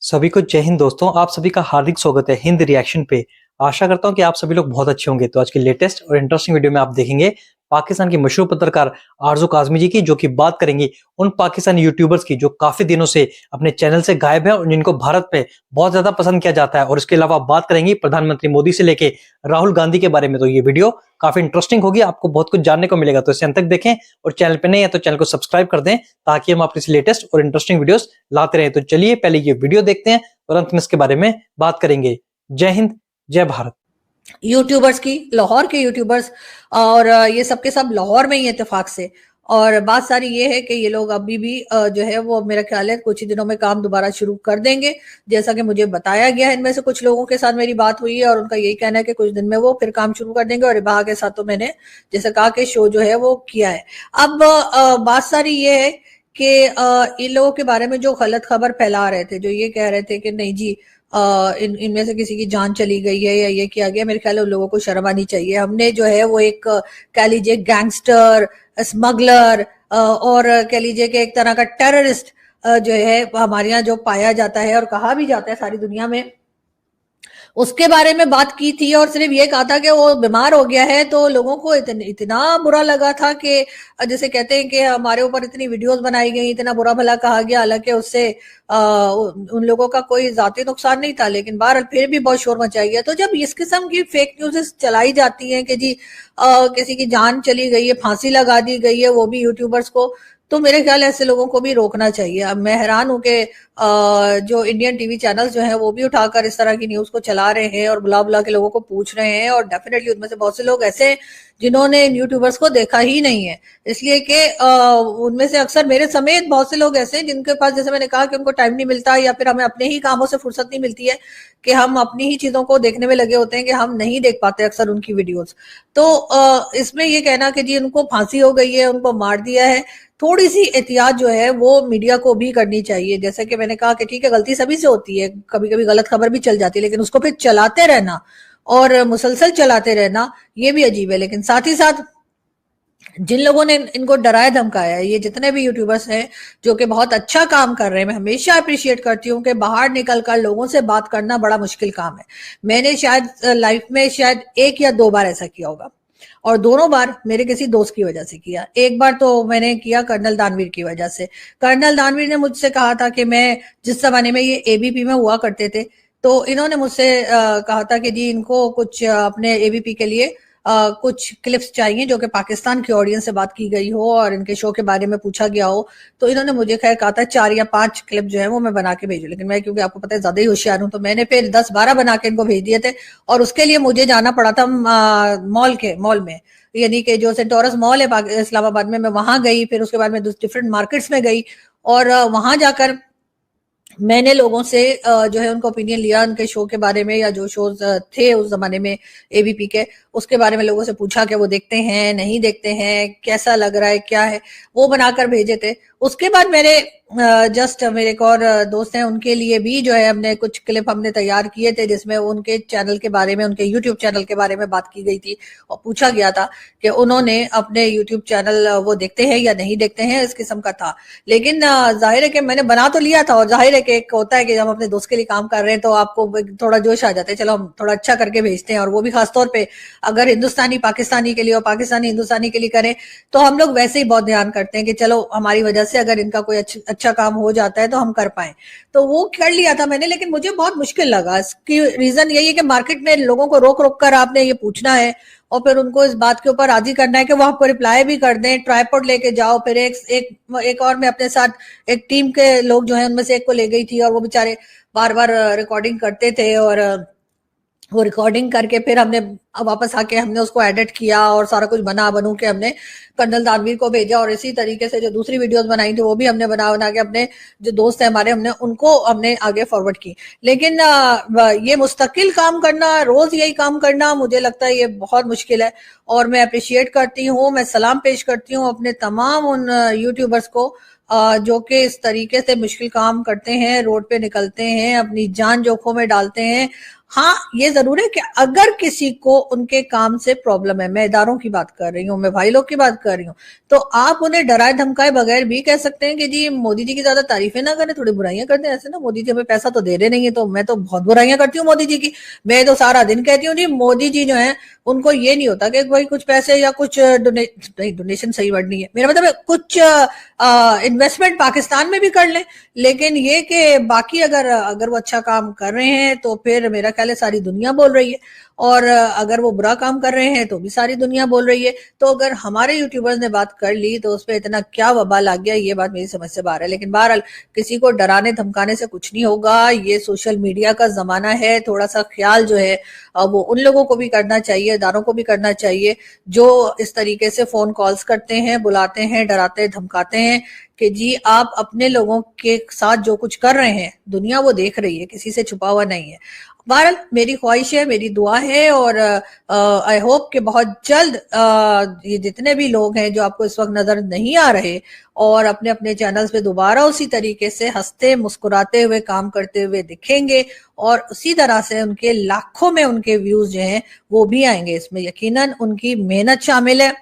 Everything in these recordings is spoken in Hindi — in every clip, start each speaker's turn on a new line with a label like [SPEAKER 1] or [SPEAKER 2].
[SPEAKER 1] सभी को जय हिंद दोस्तों। आप सभी का हार्दिक स्वागत है हिंद रिएक्शन पे। आशा करता हूं कि आप सभी लोग बहुत अच्छे होंगे। तो आज की लेटेस्ट और इंटरेस्टिंग वीडियो में आप देखेंगे पाकिस्तान की मशहूर पत्रकार आरजू काज़मी जी की, जो कि बात करेंगी उन पाकिस्तानी यूट्यूबर्स की जो काफी दिनों से अपने चैनल से गायब है और जिनको भारत में बहुत ज्यादा पसंद किया जाता है। और इसके अलावा बात करेंगी प्रधानमंत्री मोदी से लेके राहुल गांधी के बारे में। तो ये वीडियो काफी इंटरेस्टिंग होगी, आपको बहुत कुछ जानने को मिलेगा। तो इसे अंत तक देखें और चैनल पे नहीं है तो चैनल को सब्सक्राइब कर दें, ताकि हम आपके लेटेस्ट और इंटरेस्टिंग वीडियोस लाते रहें। तो चलिए पहले ये वीडियो देखते हैं और अंत में इसके बारे में बात करेंगे। जय हिंद, जय भारत।
[SPEAKER 2] यूट्यूबर्स की, लाहौर के यूट्यूबर्स और ये सब के सब लाहौर में ही इत्तेफाक से। और बात सारी ये है कि ये लोग अभी भी जो है वो मेरा ख्याल है कुछ ही दिनों में काम दोबारा शुरू कर देंगे, जैसा कि मुझे बताया गया है। इनमें से कुछ लोगों के साथ मेरी बात हुई है और उनका यही कहना है कि कुछ दिन में वो फिर काम शुरू कर देंगे। और इबाहा के साथ तो मैंने जैसे कहा कि शो जो है वो किया है। अब बात सारी ये है कि इन लोगों के बारे में जो गलत खबर फैला रहे थे, जो ये कह रहे थे कि नहीं जी इनमें से किसी की जान चली गई है या ये किया गया, मेरे ख्याल है उन लोगों को शर्म आनी चाहिए। हमने जो है वो एक कह लीजिए गैंगस्टर, स्मगलर और कह लीजिए कि एक तरह का टेररिस्ट जो है हमारे यहाँ जो पाया जाता है और कहा भी जाता है सारी दुनिया में, उसके बारे में बात की थी। और सिर्फ ये कहा था कि वो बीमार हो गया है, तो लोगों को इतना बुरा लगा था कि जैसे कहते हैं कि हमारे ऊपर इतनी वीडियोस बनाई गई, इतना बुरा भला कहा गया। हालांकि उससे उन लोगों का कोई जाती नुकसान नहीं था, लेकिन बहरहाल फिर भी बहुत शोर मचाया गया। तो जब इस किस्म की फेक न्यूज़ चलाई जाती हैं कि जी किसी की जान चली गई है, फांसी लगा दी गई है, वो भी यूट्यूबर्स को, तो मेरे ख्याल ऐसे लोगों को भी रोकना चाहिए। अब मैं हैरान हूं कि जो इंडियन टीवी चैनल्स जो हैं वो भी उठाकर इस तरह की न्यूज को चला रहे हैं और बुला बुला के लोगों को पूछ रहे हैं। और डेफिनेटली उनमें से बहुत से लोग ऐसे हैं जिन्होंने इन यूट्यूबर्स को देखा ही नहीं है, इसलिए कि उनमें से अक्सर मेरे समेत बहुत से लोग ऐसे हैं जिनके पास, जैसे मैंने कहा, कि उनको टाइम नहीं मिलता या फिर हमें अपने ही कामों से फुर्सत नहीं मिलती है कि हम अपनी ही चीजों को देखने में लगे होते हैं कि हम नहीं देख पाते अक्सर उनकी वीडियोस। तो इसमें ये कहना कि जी उनको फांसी हो गई है, उनको मार दिया है, थोड़ी सी एहतियात जो है वो मीडिया को भी करनी चाहिए। जैसे कि मैंने कहा कि ठीक है, गलती सभी से होती है, कभी कभी गलत खबर भी चल जाती है, लेकिन उसको फिर चलाते रहना और मुसलसल चलाते रहना ये भी अजीब है। लेकिन साथ ही साथ जिन लोगों ने इनको डराया धमकाया है, ये जितने भी यूट्यूबर्स हैं जो कि बहुत अच्छा काम कर रहे हैं, मैं हमेशा अप्रिशिएट करती हूँ कि बाहर निकलकर लोगों से बात करना बड़ा मुश्किल काम है। मैंने शायद लाइफ में शायद 1 या 2 बार ऐसा किया होगा, और दोनों बार मेरे किसी दोस्त की वजह से किया। एक बार तो मैंने किया कर्नल दानवीर की वजह से। कर्नल दानवीर ने मुझसे कहा था कि मैं, जिस जमाने में ये एबीपी में हुआ करते थे, तो इन्होंने मुझसे कहा था कि जी इनको कुछ अपने एबीपी के लिए कुछ क्लिप्स चाहिए जो कि पाकिस्तान की ऑडियंस से बात की गई हो और इनके शो के बारे में पूछा गया हो। तो इन्होंने मुझे खैर कहा था 4 या 5 क्लिप जो है वो मैं बना के भेजूं, लेकिन मैं, क्योंकि आपको पता है ज्यादा ही होशियार हूं, तो मैंने फिर 10-12 बना के इनको भेज दिए थे। और उसके लिए मुझे जाना पड़ा था मॉल में, यानी कि जो सेंटोरस मॉल है इस्लामाबाद में, मैं वहां गई। फिर उसके बाद मैं डिफरेंट मार्केट्स में गई और वहां जाकर मैंने लोगों से जो है उनका ओपिनियन लिया उनके शो के बारे में, या जो शोज थे उस जमाने में एबीपी के, उसके बारे में लोगों से पूछा कि वो देखते हैं नहीं देखते हैं, कैसा लग रहा है, क्या है, वो बनाकर भेजे थे। उसके बाद मेरे जस्ट मेरे एक और दोस्त हैं, उनके लिए भी जो है हमने कुछ क्लिप हमने तैयार किए थे, जिसमें उनके चैनल के बारे में, उनके यूट्यूब चैनल के बारे में बात की गई थी और पूछा गया था कि उन्होंने अपने यूट्यूब चैनल वो देखते हैं या नहीं देखते हैं, इस किस्म का था। लेकिन जाहिर है कि मैंने बना तो लिया था, और जाहिर है कि एक होता है कि जब हम अपने दोस्त के लिए काम कर रहे हैं तो आपको थोड़ा जोश आ जाता है, चलो हम थोड़ा अच्छा करके भेजते हैं। और वो भी खासतौर पे अगर हिंदुस्तानी पाकिस्तानी के लिए और पाकिस्तानी हिंदुस्तानी के लिए करें, तो हम लोग वैसे ही बहुत ध्यान करते हैं कि चलो हमारी वजह से अगर इनका कोई अच्छा काम हो जाता है तो हम कर पाए। तो वो कर लिया था मैंने, लेकिन मुझे बहुत मुश्किल लगा। इसकी रीजन यही है कि मार्केट में लोगों को रोक रोक कर आपने ये पूछना है और फिर उनको इस बात के ऊपर राजी करना है कि वो आपको रिप्लाई भी कर दें, ट्राइपॉड लेके जाओ। फिर एक और मैं अपने साथ एक टीम के लोग जो है उनमें से एक को ले गई थी, और वो बेचारे बार बार रिकॉर्डिंग करते थे, और वो रिकॉर्डिंग करके फिर हमने वापस आके हमने उसको एडिट किया और सारा कुछ बनू के हमने कर्नल दानवीर को भेजा। और इसी तरीके से जो दूसरी वीडियोस बनाई थी वो भी हमने बना के अपने जो दोस्त है हमारे, उनको हमने आगे फॉरवर्ड की। लेकिन ये मुस्तकिल काम करना, रोज यही काम करना, मुझे लगता है ये बहुत मुश्किल है। और मैं अप्रिशिएट करती हूँ, मैं सलाम पेश करती हूँ अपने तमाम उन यूट्यूबर्स को जो कि इस तरीके से मुश्किल काम करते हैं, रोड पे निकलते हैं, अपनी जान जोखों में डालते हैं, हाँ, ये जरूर है कि अगर किसी को उनके काम से प्रॉब्लम है, मैं इदारों की बात कर रही हूँ, मैं भाई लोग की बात कर रही हूँ, तो आप उन्हें डराए धमकाए बगैर भी कह सकते हैं कि जी मोदी जी की ज्यादा तारीफें ना करें, थोड़ी बुराइयां करते हैं। ऐसे ना, मोदी जी हमें पैसा तो दे रहे नहीं है, तो मैं तो बहुत बुराइयां करती हूँ मोदी जी की। मैं तो सारा दिन कहती हूँ जी मोदी जी जो है उनको ये नहीं होता कि भाई कुछ पैसे या कुछ डोनेशन सही वर्ड नहीं है, मेरा मतलब है कुछ इन्वेस्टमेंट पाकिस्तान में भी कर लें, लेकिन ये कि बाकी अगर अगर वो अच्छा काम कर रहे हैं तो फिर मेरा ख्याल है सारी दुनिया बोल रही है, और अगर वो बुरा काम कर रहे हैं तो भी सारी दुनिया बोल रही है। तो अगर हमारे यूट्यूबर्स ने बात कर ली तो उस पर इतना क्या वबाल आ गया, ये बात मेरी समझ से बाहर है। लेकिन बहरहाल किसी को डराने धमकाने से कुछ नहीं होगा, ये सोशल मीडिया का जमाना है। थोड़ा सा ख्याल जो है वो उन लोगों को भी करना चाहिए, इदारों को भी करना चाहिए जो इस तरीके से फोन कॉल्स करते हैं, बुलाते हैं, डराते हैं, धमकाते हैं कि जी आप अपने लोगों के साथ जो कुछ कर रहे हैं दुनिया वो देख रही है, किसी से छुपा हुआ नहीं है। बहरहाल मेरी ख्वाहिश है, मेरी दुआ है, और आई होप कि बहुत जल्द ये जितने भी लोग हैं जो आपको इस वक्त नजर नहीं आ रहे और अपने अपने चैनल्स पे दोबारा उसी तरीके से हंसते मुस्कुराते हुए काम करते हुए दिखेंगे, और उसी तरह से उनके लाखों में उनके व्यूज जो हैं वो भी आएंगे। इसमें यकीनन उनकी मेहनत शामिल है,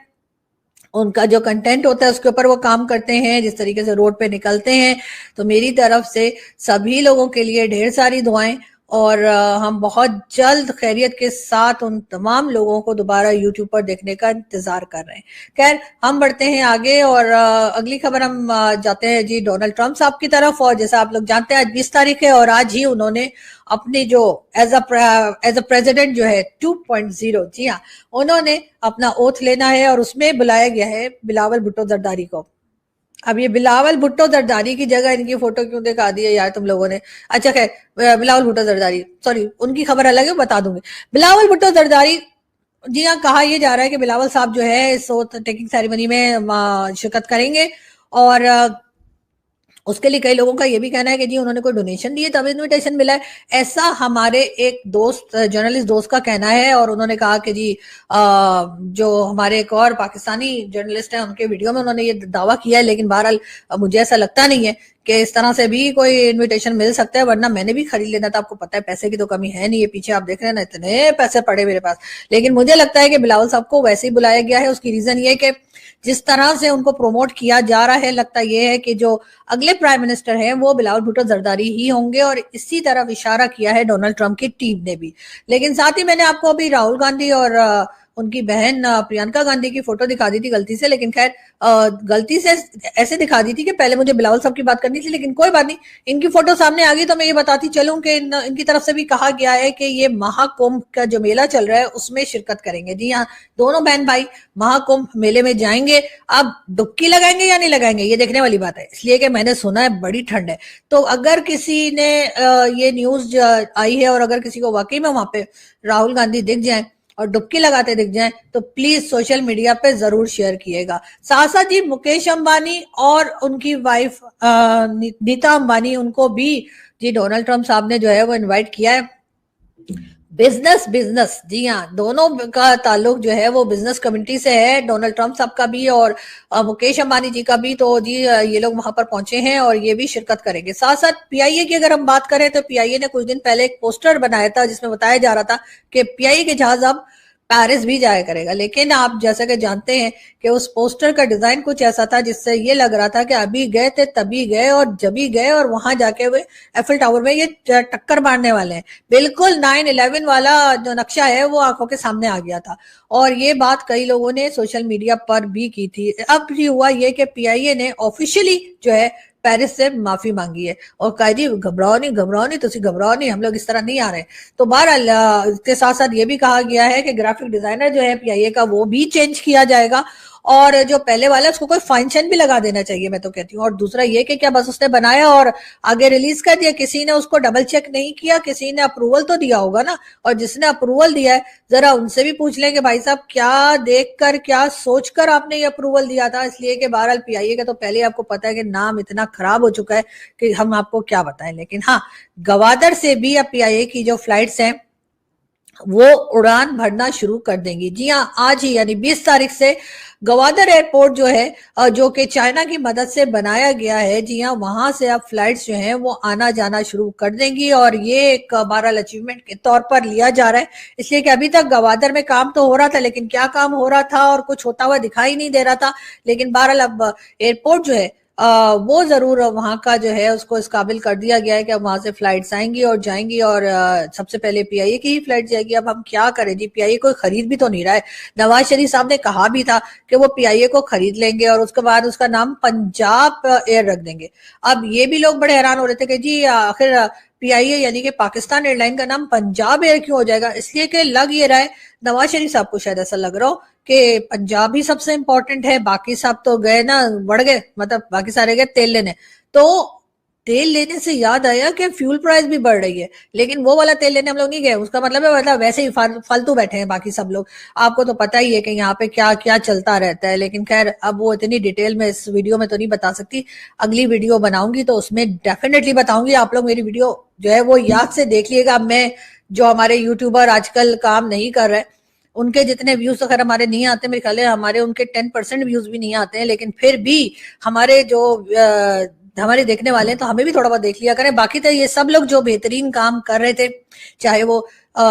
[SPEAKER 2] उनका जो कंटेंट होता है उसके ऊपर वो काम करते हैं, जिस तरीके से रोड पे निकलते हैं। तो मेरी तरफ से सभी लोगों के लिए ढेर सारी दुआएं, और हम बहुत जल्द खैरियत के साथ उन तमाम लोगों को दोबारा यूट्यूब पर देखने का इंतजार कर रहे हैं। खैर हम बढ़ते हैं आगे, और अगली खबर हम जाते हैं जी डोनाल्ड ट्रंप साहब की तरफ। और जैसा आप लोग जानते हैं आज 20 तारीख है, और आज ही उन्होंने अपनी जो एज अ प्रेसिडेंट जो है 2.0, जी हाँ, उन्होंने अपना ओथ लेना है, और उसमें बुलाया गया है बिलावल भुट्टो जरदारी को। अब ये बिलावल भुट्टो जरदारी की जगह इनकी फोटो क्यों दिखा दी है यार तुम लोगों ने। अच्छा खैर, बिलावल भुट्टो जरदारी, सॉरी उनकी खबर अलग है, बता दूंगी। बिलावल भुट्टो जरदारी, जी हाँ, कहा यह जा रहा है कि बिलावल साहब जो है इस ओथ टेकिंग सेरेमनी में शिरकत करेंगे, और उसके लिए कई लोगों का ये भी कहना है कि जी उन्होंने कोई डोनेशन दी है तब इनविटेशन मिला है। ऐसा हमारे एक दोस्त, जर्नलिस्ट दोस्त का कहना है, और उन्होंने कहा कि जी जो हमारे एक और पाकिस्तानी जर्नलिस्ट हैं उनके वीडियो में उन्होंने ये दावा किया है, लेकिन बहरहाल मुझे ऐसा लगता नहीं है कि इस तरह से भी कोई इनविटेशन मिल सकता है, वरना मैंने भी खरीद लेना था। आपको पता है पैसे की तो कमी है नहीं है, पीछे आप देख रहे हैं ना इतने पैसे पड़े मेरे पास। लेकिन मुझे लगता है कि बिलावल साहब को वैसे ही बुलाया गया है। उसकी रीजन ये कि जिस तरह से उनको प्रमोट किया जा रहा है, लगता यह है कि जो अगले प्राइम मिनिस्टर हैं वो बिलावल भुट्टो जरदारी ही होंगे, और इसी तरफ इशारा किया है डोनाल्ड ट्रंप की टीम ने भी। लेकिन साथ ही मैंने आपको अभी राहुल गांधी और उनकी बहन प्रियंका गांधी की फोटो दिखा दी थी गलती से, लेकिन खैर गलती से ऐसे दिखा दी थी कि पहले मुझे बिलावल साहब की बात करनी थी, लेकिन कोई बात नहीं, इनकी फोटो सामने आ गई तो मैं ये बताती चलूं कि इनकी तरफ से भी कहा गया है कि ये महाकुंभ का जो मेला चल रहा है उसमें शिरकत करेंगे। जी हाँ, दोनों बहन भाई महाकुंभ मेले में जाएंगे। अब डुबकी लगाएंगे या नहीं लगाएंगे ये देखने वाली बात है, इसलिए कि मैंने सुना है बड़ी ठंड है। तो अगर किसी ने ये न्यूज आई है और अगर किसी को वाकई में वहां पे राहुल गांधी दिख जाए और डुबकी लगाते दिख जाएं तो प्लीज सोशल मीडिया पे जरूर शेयर किएगा। साथ साथ जी मुकेश अंबानी और उनकी वाइफ नीता अंबानी, उनको भी जी डोनाल्ड ट्रंप साहब ने जो है वो इनवाइट किया है। बिजनेस बिजनेस, जी हाँ, दोनों का ताल्लुक जो है वो बिजनेस कम्युनिटी से है, डोनाल्ड ट्रंप साहब का भी और मुकेश अंबानी जी का भी। तो जी ये लोग वहां पर पहुंचे हैं और ये भी शिरकत करेंगे। साथ साथ पीआईए की अगर हम बात करें तो पीआईए ने कुछ दिन पहले एक पोस्टर बनाया था जिसमें बताया जा रहा था कि पीआईए के जहाज अब पेरिस भी जाया करेगा। लेकिन आप जैसा कि जानते हैं कि उस पोस्टर का डिजाइन कुछ ऐसा था जिससे ये लग रहा था कि अभी गए थे तभी गए और जभी गए, और वहां जाके वे एफिल टावर में ये टक्कर मारने वाले हैं। बिल्कुल 9/11 वाला जो नक्शा है वो आंखों के सामने आ गया था, और ये बात कई लोगों ने सोशल मीडिया पर भी की थी। अब भी हुआ ये कि पीआईए ने ऑफिशियली जो है पेरिस से माफी मांगी है और कहा जी घबराओ नहीं, घबराओ नहीं, तुसी घबराओ नहीं, हम लोग इस तरह नहीं आ रहे। तो बहरहाल इसके साथ साथ ये भी कहा गया है कि ग्राफिक डिजाइनर जो है पीआईए का वो भी चेंज किया जाएगा, और जो पहले वाला है उसको कोई फाइन भी लगा देना चाहिए, मैं तो कहती हूँ। और दूसरा ये कि क्या बस उसने बनाया और आगे रिलीज कर दिया, किसी ने उसको डबल चेक नहीं किया, किसी ने अप्रूवल तो दिया होगा ना। और जिसने अप्रूवल दिया है जरा उनसे भी पूछ लें कि भाई साहब क्या देखकर क्या सोचकर आपने ये अप्रूवल दिया था। इसलिए कि बहरहाल पीआईए का तो पहले आपको पता है कि नाम इतना खराब हो चुका है कि हम आपको क्या बताएं। लेकिन हाँ, गवादर से भी अब पीआईए की जो फ्लाइट्स हैं वो उड़ान भरना शुरू कर देंगी। जी हाँ, आज ही यानी 20 तारीख से गवादर एयरपोर्ट जो है जो कि चाइना की मदद से बनाया गया है, जी हाँ, वहां से अब फ्लाइट्स जो हैं वो आना जाना शुरू कर देंगी और ये एक बहरहाल अचीवमेंट के तौर पर लिया जा रहा है, इसलिए कि अभी तक गवादर में काम तो हो रहा था, लेकिन क्या काम हो रहा था और कुछ होता हुआ दिखाई नहीं दे रहा था। लेकिन बहरहाल अब एयरपोर्ट जो है वो जरूर वहां का जो है उसको इस काबिल कर दिया गया है कि अब वहां से फ्लाइट्स आएंगी और जाएंगी और सबसे पहले पीआईए की ही फ्लाइट जाएगी। अब हम क्या करें जी, पीआईए कोई खरीद भी तो नहीं रहा है। नवाज शरीफ साहब ने कहा भी था कि वो पीआईए को खरीद लेंगे और उसके बाद उसका नाम पंजाब एयर रख देंगे। अब ये भी लोग बड़े हैरान हो रहे थे कि जी आखिर पीआईए यानी कि पाकिस्तान एयरलाइन का नाम पंजाब एयर क्यों हो जाएगा, इसलिए कि लग ये रहा है नवाज शरीफ साहब को शायद ऐसा लग रहा हो कि पंजाब ही सबसे इंपॉर्टेंट है, बाकी सब तो गए ना, बढ़ गए, मतलब बाकी सारे गए तेल लेने। तो तेल लेने से याद आया कि फ्यूल प्राइस भी बढ़ रही है, लेकिन वो वाला तेल लेने हम लोग नहीं गए, उसका मतलब है मतलब वैसे ही फालतू बैठे हैं बाकी सब लोग। आपको तो पता ही है कि यहाँ पे क्या क्या चलता रहता है, लेकिन खैर अब वो इतनी डिटेल में इस वीडियो में तो नहीं बता सकती। अगली वीडियो बनाऊंगी तो उसमें डेफिनेटली बताऊंगी। आप लोग मेरी वीडियो जो है वो याद से देख लिएगा। मैं जो हमारे यूट्यूबर आजकल काम नहीं कर रहे, उनके जितने व्यूज तो खैर हमारे नहीं आते, मेरे ख्याल है हमारे उनके 10% व्यूज भी नहीं आते हैं, लेकिन फिर भी हमारे जो हमारे देखने वाले हैं तो हमें भी थोड़ा बहुत देख लिया करें। बाकी तो ये सब लोग जो बेहतरीन काम कर रहे थे, चाहे वो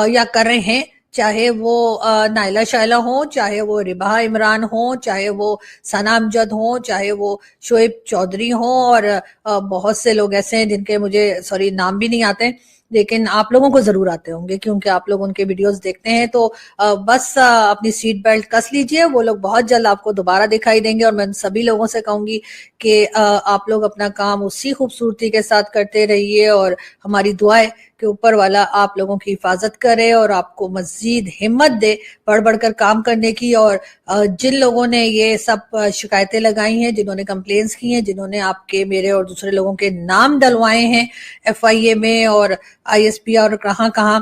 [SPEAKER 2] या कर रहे हैं, चाहे वो नायला शायला हो, चाहे वो रिबा इमरान हो, चाहे वो सना अमजद हो, चाहे वो शोएब चौधरी हो, और बहुत से लोग ऐसे हैं जिनके मुझे सॉरी नाम भी नहीं आते, लेकिन आप लोगों को जरूर आते होंगे क्योंकि आप लोग उनके वीडियोस देखते हैं। तो बस अपनी सीट बेल्ट कस लीजिए, वो लोग बहुत जल्द आपको दोबारा दिखाई देंगे। और मैं उन सभी लोगों से कहूंगी कि आप लोग अपना काम उसी खूबसूरती के साथ करते रहिए और हमारी दुआएं कि ऊपर वाला आप लोगों की हिफाजत करे और आपको मजीद हिम्मत दे बढ़ बढ़कर काम करने की। और जिन लोगों ने ये सब शिकायतें लगाई हैं, जिन्होंने कंप्लेंट्स की हैं, जिन्होंने आपके मेरे और दूसरे लोगों के नाम डलवाए हैं एफआईए में और आईएसपी और कहां कहां,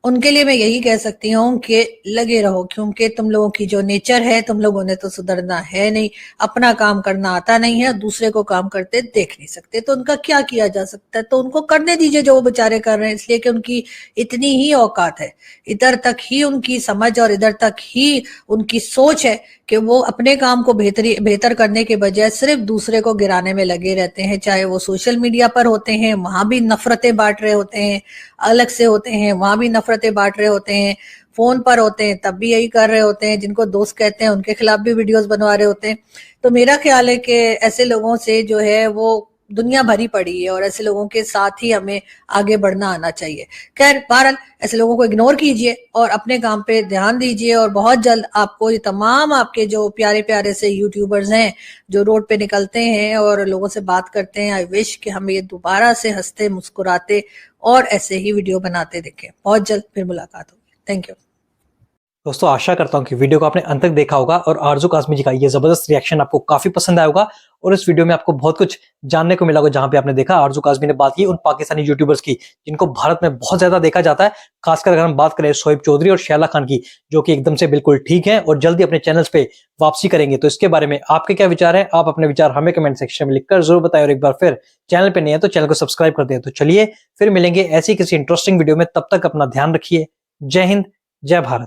[SPEAKER 2] उनके लिए मैं यही कह सकती हूँ कि लगे रहो, क्योंकि तुम लोगों की जो नेचर है, तुम लोगों ने तो सुधरना है नहीं, अपना काम करना आता नहीं है, दूसरे को काम करते देख नहीं सकते, तो उनका क्या किया जा सकता है। तो उनको करने दीजिए जो वो बेचारे कर रहे हैं, इसलिए कि उनकी इतनी ही औकात है, इधर तक ही उनकी समझ और इधर तक ही उनकी सोच है कि वो अपने काम को बेहतर करने के बजाय सिर्फ दूसरे को गिराने में लगे रहते हैं। चाहे वो सोशल मीडिया पर होते हैं, वहां भी नफरतें बांट रहे होते हैं, अलग से होते हैं वहां भी नफरतें बांट रहे होते हैं, फोन पर होते हैं तब भी यही कर रहे होते हैं, जिनको दोस्त कहते हैं उनके खिलाफ भी वीडियोस बनवा रहे होते हैं। तो मेरा ख्याल है कि ऐसे लोगों से जो है वो दुनिया भरी पड़ी है और ऐसे लोगों के साथ ही हमें आगे बढ़ना आना चाहिए। खैर बहरहाल ऐसे लोगों को इग्नोर कीजिए और अपने काम पे ध्यान दीजिए और बहुत जल्द आपको ये तमाम आपके जो प्यारे प्यारे से यूट्यूबर्स हैं जो रोड पे निकलते हैं और लोगों से बात करते हैं, आई विश कि हम ये दोबारा से हंसते मुस्कुराते और ऐसे ही वीडियो बनाते दिखें। बहुत जल्द फिर मुलाकात होगी। थैंक यू
[SPEAKER 1] दोस्तों, आशा करता हूं कि वीडियो को आपने अंत तक देखा होगा और आरजू काज़मी जी का ये जबरदस्त रिएक्शन आपको काफी पसंद आया होगा और इस वीडियो में आपको बहुत कुछ जानने को मिला होगा। जहां पे आपने देखा आरजू काज़मी ने बात की उन पाकिस्तानी यूट्यूबर्स की जिनको भारत में बहुत ज्यादा देखा जाता है, खासकर अगर हम बात करें शोएब चौधरी और शैला खान की, जो कि एकदम से बिल्कुल ठीक है और जल्दी अपने चैनल्स पे वापसी करेंगे। तो इसके बारे में आपके क्या विचार है, आप अपने विचार हमें कमेंट सेक्शन में लिखकर जरूर बताएं और एक बार फिर चैनल पे नहीं है तो चैनल को सब्सक्राइब कर दें। तो चलिए फिर मिलेंगे ऐसी किसी इंटरेस्टिंग वीडियो में, तब तक अपना ध्यान रखिए। जय हिंद, जय भारत।